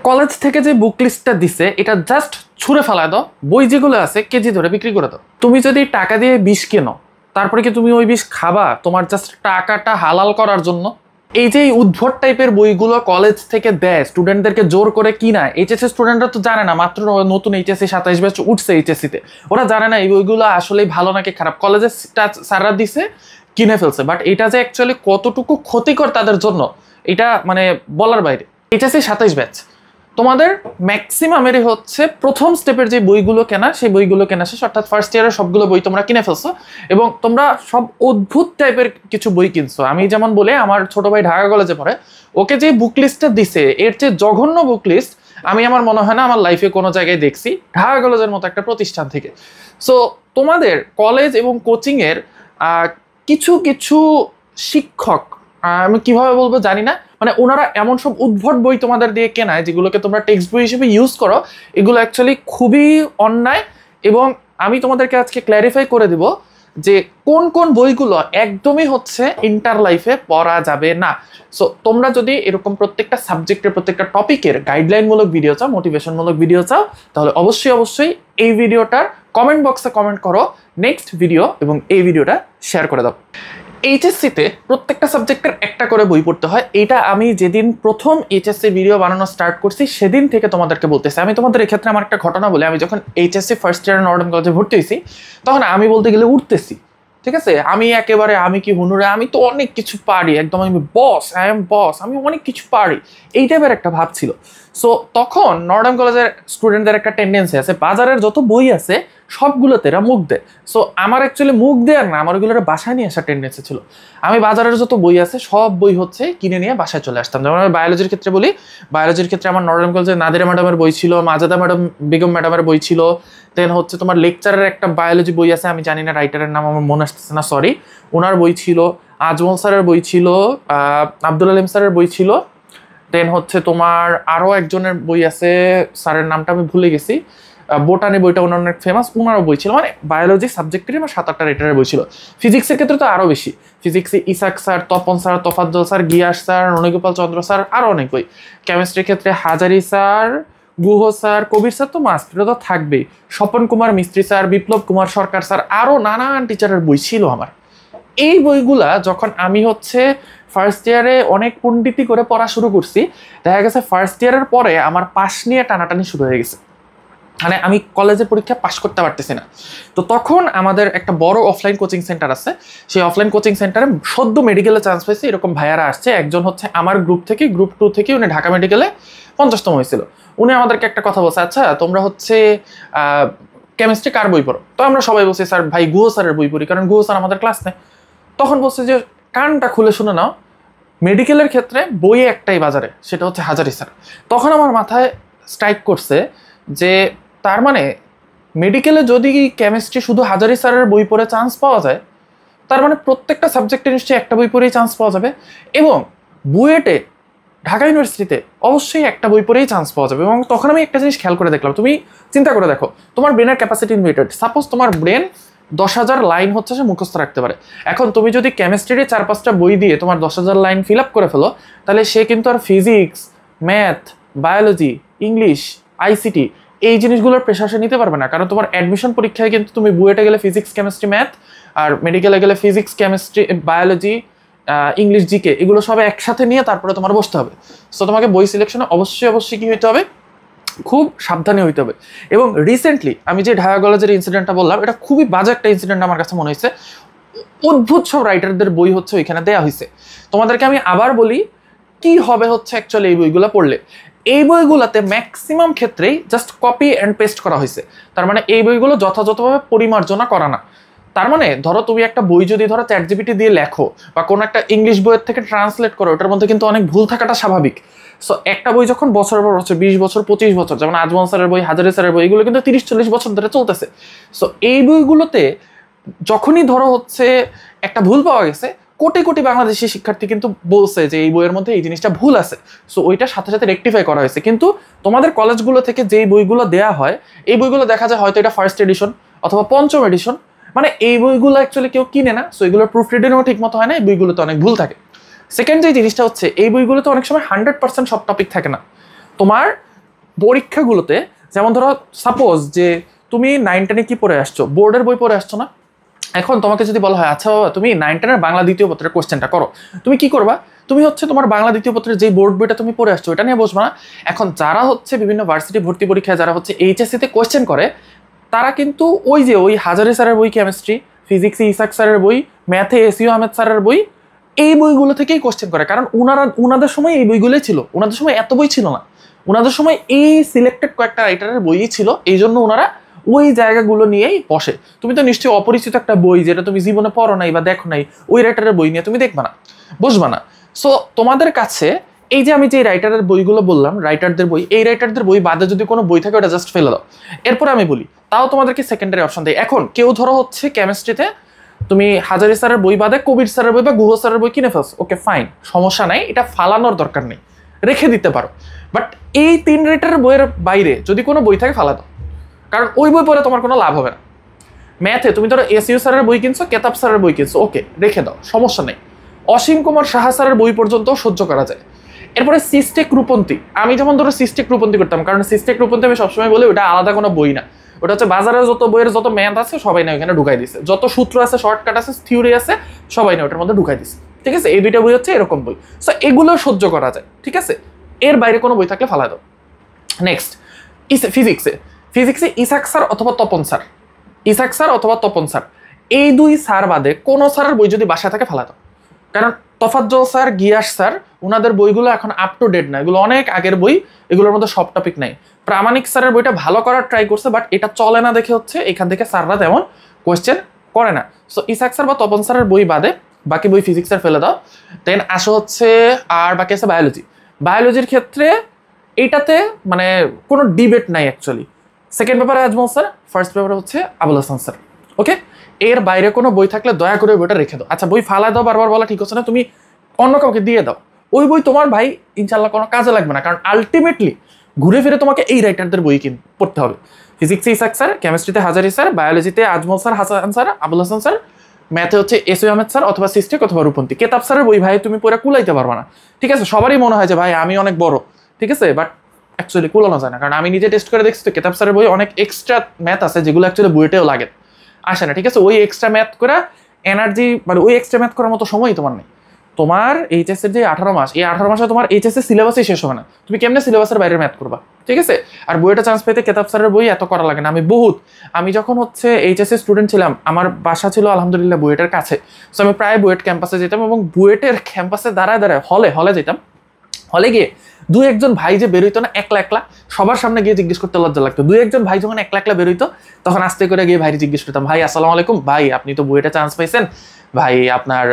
College থেকে যে বুক লিস্টটা দিছে এটা জাস্ট ছুঁড়ে ফেলায় দাও, বই যেগুলো আছে কেজি ধরে বিক্রি করে দাও। তুমি যদি টাকা দিয়ে বিষ কেনো তারপরে কি তুমি ওই বিষ খাবা তোমার জাস্ট টাকাটা হালাল করার জন্য? এই যে উদ্ভট টাইপের বইগুলো কলেজ থেকে দেয় স্টুডেন্টদেরকে জোর করে কিনায়, এইচএসসি স্টুডেন্টরা তো জানে না, মাত্র নতুন এইচএসসি 27 ব্যাচ উঠছে এইচএসসিতে, ওরা জানে না এই বইগুলো আসলে ভালো নাকি খারাপ, কলেজের স্যাররা দিছে কিনে ফেলছে, বাট এটা যে অ্যাকচুয়ালি কতটুকু ক্ষতিকর তাদের জন্য এটা মানে বলার বাইরে। এইচএসসি 27 ব্যাচ তোমাদের ম্যাক্সিমামেরই হচ্ছে প্রথম স্টেপের যে বইগুলো কেনা, সেই বইগুলো কেনা শেষ, অর্থাৎ ফার্স্ট ইয়ারের সবগুলো বই তোমরা কিনে ফেলছো এবং তোমরা সব অদ্ভুত টাইপের কিছু বই কিনছো। আমি যেমন বলে আমার ছোট ভাই ঢাকা কলেজে পড়ে, ওকে যে বুক লিস্টটা দিছে এর চেয়ে জঘন্য বুক লিস্ট আমি আমার মনে হয় না আমার লাইফে কোনো জায়গায় দেখছি ঢাকা কলেজের মতো একটা প্রতিষ্ঠান থেকে। সো তোমাদের কলেজ এবং কোচিংয়ের কিছু কিছু শিক্ষক, আমি কিভাবে বলবো জানি না, মানে ওনারা এমন সব উদ্ভট বই তোমাদের দিয়ে কেনায় যেগুলোকে তোমরা টেক্সট বই হিসেবে ইউজ করো, এগুলো অ্যাকচুয়ালি খুবই অন্যায়। এবং আমি তোমাদেরকে আজকে ক্ল্যারিফাই করে দিব যে কোন কোন বইগুলো একদমই হচ্ছে ইন্টার লাইফে পড়া যাবে না। সো তোমরা যদি এরকম প্রত্যেকটা সাবজেক্টের প্রত্যেকটা টপিকের গাইডলাইনমূলক ভিডিও চাও, মোটিভেশনমূলক ভিডিও চাও, তাহলে অবশ্যই এই ভিডিওটার কমেন্ট বক্সে কমেন্ট করো নেক্সট ভিডিও এবং এই ভিডিওটা শেয়ার করে দাও। এইচএসসিতে প্রত্যেকটা সাবজেক্টের একটা করে বই পড়তে হয়, এটা আমি যেদিন প্রথম এইচএসসি ভিডিও বানানো স্টার্ট করছি সেদিন থেকে তোমাদেরকে বলতেছি। আমি তোমাদের এক্ষেত্রে আমার একটা ঘটনা বলি, আমি যখন এইচএসসি ফার্স্ট ইয়ার নর্ডন কলেজে ভর্তি হয়েছি তখন আমি বলতে গেলে উঠতেছি, ঠিক আছে, আমি একেবারে আমি কি হুনুরে, আমি তো অনেক কিছু পারি, একদম আমি বস, আই এম বস, আমি অনেক কিছু পারি, এই টাইপের একটা ভাব ছিল। সো তখন নর্ডন কলেজের স্টুডেন্টদের একটা টেন্ডেন্সি আছে বাজারের যত বই আছে সবগুলোতে এরা মুখ দেয়। সো আমার অ্যাকচুয়ালি মুখ দেওয়ার না, আমার ওইগুলোর বাসায় নিয়ে আসার টেন্ডেন্সি ছিল। আমি বাজারের যত বই আছে সব বই হচ্ছে কিনে নিয়ে বাসায় চলে আসতাম। যেমন আমি বায়োলজির ক্ষেত্রে বলি, বায়োলজির ক্ষেত্রে আমার নর্ডন কলেজের নাদিরা ম্যাডামের বই ছিল, মাজেদা বেগম ম্যাডামের বই ছিল, দেন হচ্ছে তোমার লেকচারের একটা বায়োলজি বই আছে, আমি জানি না রাইটারের নাম আমার মনে আসতেছে না, সরি, ওনার বই ছিল, আজমল স্যারের বই ছিল, আব্দুল আলিম স্যারের বই ছিল, দেন হচ্ছে তোমার আরও একজনের বই আছে, স্যারের নামটা আমি ভুলে গেছি, বোটানি বইটা ওনার অনেক ফেমাস, ওনারও বই ছিল, মানে বায়োলজি সাবজেক্টেরই আমার 7-8টা রাইটারের বই ছিল। ফিজিক্সের ক্ষেত্রে তো আরও বেশি, ফিজিক্সে Ishak sir, Tapan sir, Tofazzal sir, Gias sir, Ronigopal Chandra sir, আরও অনেক বই। কেমিস্ট্রির ক্ষেত্রে Hazari sir, Guha sir, Kabir sir তো মাস্ট, এটা তো থাকবেই, স্বপন কুমার মিস্ত্রি স্যার, বিপ্লব কুমার সরকার স্যার, আরও নানান টিচারের বই ছিল আমার। এই বইগুলা যখন আমি হচ্ছে ফার্স্ট ইয়ারে অনেক পণ্ডিতি করে পড়া শুরু করছি, দেখা গেছে ফার্স্ট ইয়ারের পরে আমার পাশ নিয়ে টানাটানি শুরু হয়ে গেছে, মানে আমি কলেজের পরীক্ষা পাশ করতে পারতেছি না। তো তখন আমাদের একটা বড় অফলাইন কোচিং সেন্টার আছে, সেই অফলাইন কোচিং সেন্টারে সদ্য মেডিকেলে চান্স পেয়েছে এরকম ভাইয়ারা আসছে, একজন হচ্ছে আমার গ্রুপ 2 থেকে উনি ঢাকা মেডিকেলে 50তম হয়েছিল। উনি আমাদেরকে একটা কথা বলছে, আচ্ছা তোমরা হচ্ছে কেমিস্ট্রি কার বই পড়ো? তো আমরা সবাই বলছি স্যার ভাই গুহ স্যারের বই পড়ি, কারণ গুহ স্যার আমাদের ক্লাস নেয়। তখন বলছে যে কানটা খুলে শুনে নাও, মেডিকেলের ক্ষেত্রে বই একটাই বাজারে, সেটা হচ্ছে হাজারি স্যার। তখন আমার মাথায় স্ট্রাইক করছে যে তার মানে মেডিকেলে যদি কেমিস্ট্রি শুধু হাজারি স্যারের বই পড়ে চান্স পাওয়া যায়, তার মানে প্রত্যেকটা সাবজেক্টে নিশ্চয়ই একটা বই পড়েই চান্স পাওয়া যাবে, এবং বুয়েটে ঢাকা ইউনিভার্সিটিতে অবশ্যই একটা বই পড়েই চান্স পাওয়া যাবে। এবং তখন আমি একটা জিনিস খেয়াল করে দেখলাম, তুমি চিন্তা করে দেখো তোমার ব্রেনের ক্যাপাসিটি লিমিটেড, সাপোজ তোমার ব্রেন 10,000 লাইন হচ্ছে সে মুখস্থ রাখতে পারে। এখন তুমি যদি কেমিস্ট্রির 4-5টা বই দিয়ে তোমার 10,000 লাইন ফিল আপ করে ফেলো, তাহলে সে কিন্তু আর physics, math, biology, English, ICT এই জিনিসগুলোর প্রেশার সে নিতে পারবে না, কারণ তোমার অ্যাডমিশন পরীক্ষায় কিন্তু তুমি বুয়েটে গেলে ফিজিক্স, কেমিস্ট্রি, ম্যাথ, আর মেডিকেলে গেলে physics, chemistry, biology, English, GK এগুলো সব একসাথে নিয়ে তারপরে তোমার বসতে হবে। সো তোমাকে বই সিলেকশনে অবশ্যই কী হতে হবে, খুব সাবধানে হইতে হবে। এবং রিসেন্টলি আমি যে ঢাকা কলেজের ইনসিডেন্টটা বললাম, এটা খুবই বাজে একটা ইনসিডেন্ট আমার কাছে মনে হয়েছে। অদ্ভুত সব রাইটারদের বই হচ্ছে ওইখানে দেয়া হয়েছে। তোমাদেরকে আমি আবার বলি কি হবে হচ্ছে অ্যাকচুয়ালি এই বইগুলো পড়লে, এই বইগুলোতে ম্যাক্সিমাম ক্ষেত্রেই জাস্ট কপি অ্যান্ড পেস্ট করা হয়েছে। তার মানে এই বইগুলো যথাযথভাবে পরিমার্জনা করা না। তার মানে ধরো তুমি একটা বই যদি ধরো চ্যাটজিপিটি দিয়ে লেখো বা কোনো একটা ইংলিশ বইয়ের থেকে ট্রান্সলেট করো, ওটার মধ্যে কিন্তু অনেক ভুল থাকাটা স্বাভাবিক। সো একটা বই যখন বছর পর বছর, 20 বছর, 25 বছর, যেমন আজমল স্যারের বই, হাজারি স্যারের বই, এগুলো কিন্তু 30-40 বছর ধরে চলতেছে। সো এই বইগুলোতে যখনই ধরো হচ্ছে একটা ভুল পাওয়া গেছে, কোটি কোটি বাংলাদেশি শিক্ষার্থী কিন্তু বলছে যে এই বইয়ের মধ্যে এই জিনিসটা ভুল আছে, সো ওইটার সাথে সাথে রেকটিফাই করা হয়েছে। কিন্তু তোমাদের কলেজগুলো থেকে যেই বইগুলো দেওয়া হয়, এই বইগুলো দেখা যায় হয়তো এটা ফার্স্ট এডিশন অথবা পঞ্চম এডিশন, মানে এই বইগুলো অ্যাকচুয়ালি কেউ কিনে না, সো এগুলোর প্রুফ রিডিংও ঠিক মতো হয় না, এই বইগুলোতে অনেক ভুল থাকে। সেকেন্ড যে জিনিসটা হচ্ছে, এই বইগুলোতে অনেক সময় 100% সব টপিক থাকে না। তোমার পরীক্ষাগুলোতে, যেমন ধরো সাপোজ যে তুমি 9-10-এ কি পড়ে আসছো, বোর্ডের বই পড়ে আসছো না, এখন তোমাকে যদি বলা হয় আচ্ছা বাবা তুমি 9-10-এর বাংলা দ্বিতীয় পত্রের কোশ্চেনটা করো, তুমি কি করবা? তুমি হচ্ছে তোমার বাংলা দ্বিতীয় পত্রের যে বোর্ড বইটা তুমি পড়ে আসছো এটা নিয়ে বসবা না। এখন যারা হচ্ছে বিভিন্ন ভার্সিটি ভর্তি পরীক্ষায় যারা হচ্ছে এইচএসসিতে কোশ্চেন করে, তারা কিন্তু ওই যে ওই হাজারি স্যারের বই কেমিস্ট্রি, ফিজিক্সে ইসাক স্যারের বই, ম্যাথে এসইউ আহমেদ স্যারের বই, এই বইগুলো থেকেই কোশ্চেন করে। কারণ উনাদের সময় এই বইগুলোই ছিল, ওনাদের সময় এত বই ছিল না, ওনাদের সময় এই সিলেক্টেড কয়েকটা রাইটারের বইই ছিল, এই জন্য ওনারা ওই জায়গাগুলো নিয়েই বসে। তুমি তো নিশ্চয়ই অপরিচিত একটা বই যেটা তুমি জীবনে পড়ো নাই বা দেখো নাই, ওই রাইটারের বই নিয়ে তুমি দেখবা না, বসবা না। সো তোমাদের কাছে এই যে আমি যে রাইটারের বইগুলো বললাম, রাইটারদের বই, এই রাইটারদের বই বাদে যদি কোনো বই থাকে ওটা জাস্ট ফেলে দাও। এরপর আমি বলি তাও তোমাদেরকে সেকেন্ডারি অপশন দেয়। এখন কেউ ধরো হচ্ছে কেমিস্ট্রিতে তুমি হাজারি স্যারের বই বাদে কবির স্যারের বই বা গুহ স্যারের বই কিনে ফেলছো, ওকে ফাইন, সমস্যা নাই, এটা ফালানোর দরকার নেই, রেখে দিতে পারো। বাট এই 3 রাইটারের বইয়ের বাইরে যদি কোনো বই থাকে ফালা দাও, কারণ ওই বই পড়ে তোমার কোনো লাভ হবে না। ম্যাথে তুমি ধরো এসইউ স্যারের বই কিনছো, কেতাব স্যারের বই কিনছো, ওকে রেখে দাও, সমস্যা নেই। অসীম কুমার সাহা স্যারের বই পর্যন্ত সহ্য করা যায়। এরপরে সিস্টেক রূপন্তী, আমি যেমন ধরো সিস্টেক রূপন্তী করতাম, কারণ সিস্টেক রূপন্তী আমি সবসময় বলি ওটা আলাদা কোনো বই না, ওটা হচ্ছে বাজারের যত বইয়ের যত ম্যাথ আছে সবাই না ওখানে ঢুকাই দিছে, যত সূত্র আছে, শর্টকাট আছে, থিওরি আছে, সবাই না ওটার মধ্যে ঢুকাই দিছে। ঠিক আছে, এই দুইটা বই হচ্ছে এরকম বই, সো এগুলো সহ্য করা যায়। ঠিক আছে, এর বাইরে কোনো বই থাকলে ফালা দাও। নেক্সট ফিজিক্সে ইসাক স্যার অথবা তপন স্যার, ইসাক স্যার অথবা তপন স্যার, এই 2 স্যার বাদে কোনো স্যারের বই যদি বাসায় থাকে ফালা দাও। কারণ তফাজ্জল স্যার, গিয়াস স্যার, ওনাদের বইগুলো এখন আপ টু ডেট না, এগুলো অনেক আগের বই, এগুলোর মধ্যে সব টপিক নাই। প্রামাণিক স্যারের বইটা ভালো করার ট্রাই করছে, বাট এটা চলে না দেখে হচ্ছে এখান থেকে স্যাররা তেমন কোয়েশ্চেন করে না। সো ইসাক স্যার বা তপন স্যারের বই বাদে বাকি বই ফিজিক্সের ফেলে দাও। দেন আসো হচ্ছে আর বাকি আছে বায়োলজির ক্ষেত্রে এইটাতে মানে কোনো ডিবেট নাই অ্যাকচুয়ালি। সেকেন্ড পেপারে আজমল স্যার, ফার্স্ট পেপারে হচ্ছে আবুল হাসান স্যার। ওকে, এর বাইরে কোনো বই থাকলে দয়া করে বইটা রেখে দাও। আচ্ছা বই ফালা দাও বারবার বলা ঠিক হচ্ছে না, তুমি অন্য কাউকে দিয়ে দাও, ওই বই তোমার ভাই ইনশাল্লাহ কোনো কাজে লাগবে না, কারণ আলটিমেটলি ঘুরে ফিরে তোমাকে এই রাইটারদের বই পড়তে হবে। ফিজিক্সে ইসাক স্যার, কেমিস্ট্রিতে হাজারি স্যার, বায়োলজিতে Ajmal sir, Hasan sir, Abul Hasan sir, ম্যাথে হচ্ছে এসইউ আহমেদ স্যার অথবা সিস্টেক অথবা রূপন্তী। কেতাব স্যারের বই ভাই তুমি পড়ে কুলাইতে পারবা না। ঠিক আছে, সবারই মনে হয় যে ভাই আমি অনেক বড়, ঠিক আছে, বাট অ্যাকচুয়ালি কুলানো যায় না, কারণ আমি নিজে টেস্ট করে দেখছি তো কেতাব স্যারের বই অনেক এক্সট্রা ম্যাথ আছে যেগুলো অ্যাকচুয়ালি বইতেও লাগে আসে না। ঠিক আছে, ওই এক্সট্রা ম্যাথ করা এনার্জি মানে ওই এক্সট্রা ম্যাথ করার মতো সময়ই তোমার নেই। তোমার এইচএস এর যে 18 মাস, এই 18 মাসে তোমার এইচএস এর সিলেবাসই শেষ হবে না, তুমি কেমনে সিলেবাসের বাইরে ম্যাথ করবা? ঠিক আছে, আর বইটা চান্স পেতে কেতাব স্যারের বই এত করা লাগে না। আমি যখন হচ্ছে এইচএস এর স্টুডেন্ট ছিলাম, আমার বাসা ছিল আলহামদুলিল্লাহ বুয়েটের কাছে, সো আমি প্রায় বুয়েট ক্যাম্পাসে যেতাম এবং বুয়েটের ক্যাম্পাসে দাঁড়ায় হলে যেতাম। হলে গিয়ে 2-1 ভাই যে বেরোইতো না একলা, সবার সামনে গিয়ে জিজ্ঞেস করতে লজ্জা লাগতো। 2-1 ভাই যখন একলা বেরোইতো তখন আস্তে করে গিয়ে ভাইরে জিজ্ঞেস করতাম, ভাই আসসালামু আলাইকুম, ভাই আপনি তো বুয়েটে চান্স পাইছেন, ভাই আপনার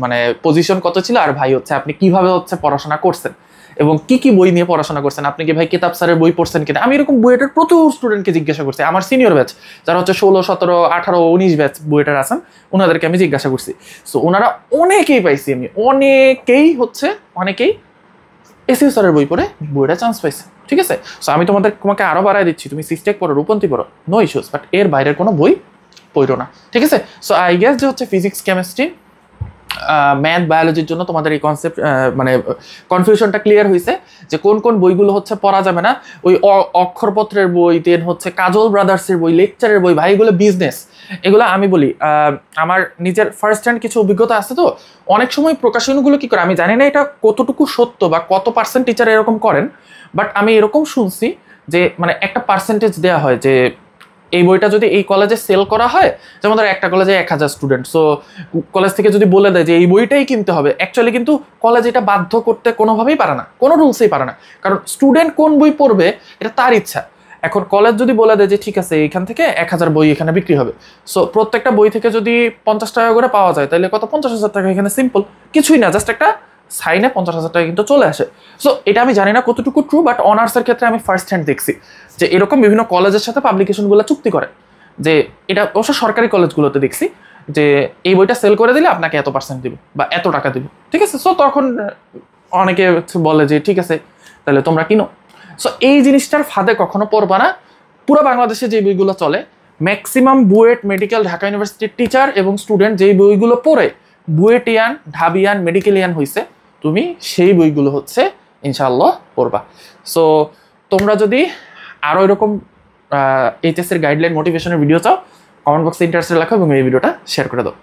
মানে পজিশন কত ছিল, আর ভাই হচ্ছে আপনি কিভাবে হচ্ছে পড়াশোনা করছেন এবং কি বই নিয়ে পড়াশোনা করছেন, আপনি কি ভাই কেতাব স্যারের বই পড়ছেন কিনা। আমি এরকম বুয়েটের প্রচুর স্টুডেন্টকে জিজ্ঞাসা করছি, আমার সিনিয়র ব্যাচ যারা হচ্ছে 16, 17, 18, 19 ব্যাচ বুয়েটের আছেন, ওনাদেরকে আমি জিজ্ঞাসা করছি। সো ওনারা অনেকেই পাইছি, আমি অনেকেই এসইউ স্যারের বই পড়ে বুয়েটে চান্স পাইছে। ঠিক আছে, সো আমি তোমাকে আরো বাড়াই দিচ্ছি, তুমি সিস্টেক পড়ো, রূপন্তী পড়ো, নো ইস্যুস, বাট এর বাইরের কোনো বই পড়ো না। ঠিক আছে, সো আই গেস যে হচ্ছে ফিজিক্স, কেমিস্ট্রি, ম্যাথ, বায়োলজির জন্য তোমাদের এই কনসেপ্ট মানে কনফিউশনটা ক্লিয়ার হয়েছে যে কোন কোন বইগুলো হচ্ছে পড়া যাবে না। ওই অক্ষরপত্রের বই, দেন হচ্ছে কাজল ব্রাদার্সের বই, লেকচারের বই, ভাই এগুলো বিজনেস। এগুলো আমি বলি আমার নিজের ফার্স্ট হ্যান্ড কিছু অভিজ্ঞতা আছে, তো অনেক সময় প্রকাশনগুলো কি করে আমি জানি না এটা কতটুকু সত্য বা কত পার্সেন্ট টিচার এরকম করেন, বাট আমি এরকম শুনছি যে মানে একটা পার্সেন্টেজ দেওয়া হয় যে এই বইটা যদি এই কলেজে সেল করা হয়, যেমন ধর একটা কলেজে 1000 স্টুডেন্ট, সো কলেজ থেকে যদি বলে দেয় যে এই বইটাই কিনতে হবে, অ্যাকচুয়ালি কিন্তু কলেজ এটা বাধ্য করতে কোনোভাবেই পারে না, কোনো রুলসেই পারে না, কারণ স্টুডেন্ট কোন বই পড়বে এটা তার ইচ্ছা। এখন কলেজ যদি বলে দেয় যে ঠিক আছে এখান থেকে 1000 বই এখানে বিক্রি হবে, সো প্রত্যেকটা বই থেকে যদি 50 টাকা করে পাওয়া যায় তাহলে কত, 50,000 টাকা এখানে সিম্পল, কিছুই না, জাস্ট একটা সাইনে 50,000 টাকা কিন্তু চলে আসে। সো এটা আমি জানি না কতটুকু ট্রু, বাট অনার্সের ক্ষেত্রে আমি ফার্স্ট হ্যান্ড দেখছি যে এরকম বিভিন্ন কলেজের সাথে পাবলিকেশনগুলো চুক্তি করে, যে এটা অবশ্য সরকারি কলেজগুলোতে দেখছি যে এই বইটা সেল করে দিলে আপনাকে এত পার্সেন্ট দিব বা এত টাকা দিব। ঠিক আছে, সো তখন অনেকে বলে যে ঠিক আছে তাহলে তোমরা কিনো। সো এই জিনিসটার ফাঁদে কখনো পড়বা না। পুরো বাংলাদেশে যে বইগুলো চলে, ম্যাক্সিমাম বুয়েট, মেডিকেল, ঢাকা ইউনিভার্সিটির টিচার এবং স্টুডেন্ট যেই বইগুলো পড়ে বুয়েটিয়ান, ঢাবিয়ান, মেডিকেলিয়ান হয়েছে, তুমি সেই বইগুলো হচ্ছে ইনশাআল্লাহ পড়বা। সো তোমরা যদি আরও এরকম এইচএসের গাইডলাইন মোটিভেশনের ভিডিও চাও, কমেন্ট বক্সে ইন্টারেস্টেড লেখো এবং এই ভিডিওটা শেয়ার করে দাও।